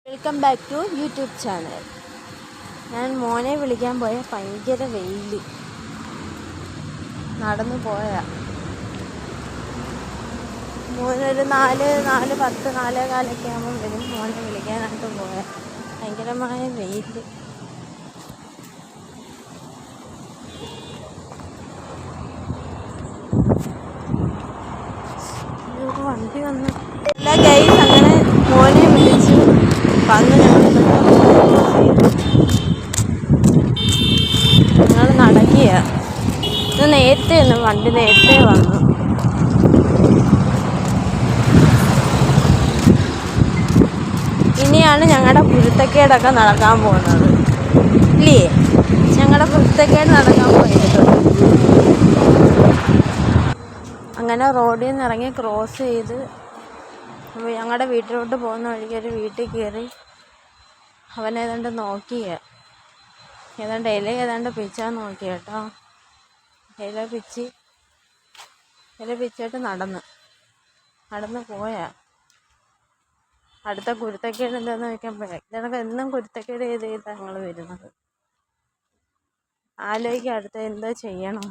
Welcome back to YouTube channel. ഞാൻ മോനെ വിളിക്കാൻ പോയ ഭയങ്കര വെയിൽ, നടന്നു പോയാ മോനൊരു 4:10 4:15 ആകുമ്പം വരും. മോനെ വിളിക്കാനായിട്ട് പോയാൽ ഭയങ്കരമായ വെയിൽ. വണ്ടി വന്നു. എല്ലാ ഗൈസ് അങ്ങനെ മോനെ വിളിച്ചു വന്ന് ഞങ്ങൾ നടക്കുക. ഇത് നേരത്തെ വണ്ടി നേരത്തെ വന്നു. ഇനിയാണ് ഞങ്ങളുടെ കുരുത്തക്കേടൊക്കെ നടക്കാൻ പോകുന്നത്, ഇല്ലേ? ഞങ്ങളുടെ കുരുത്തക്കേട് നടക്കാൻ പോയത്. അങ്ങനെ റോഡിൽ നിന്ന് ഇറങ്ങി ക്രോസ് ചെയ്ത് ഞങ്ങളുടെ വീട്ടിലോട്ട് പോകുന്ന വഴിക്ക് ഒരു വീട്ടിൽ കയറി. അവനേതാണ്ട് നോക്കിയ ഏതാണ്ട് പിച്ചാൻ നോക്കി കേട്ടോ. ഇല പിച്ചിട്ട് നടന്ന് പോയാ. അടുത്ത കുരുത്തക്കേട് എന്താന്ന് വെക്കുമ്പോഴേ ഇതൊക്കെ എന്നും കുരുത്തക്കേട് ചെയ്താണ് ഞങ്ങൾ വരുന്നത്. ആലോചിക്കുക അടുത്ത എന്താ ചെയ്യണം.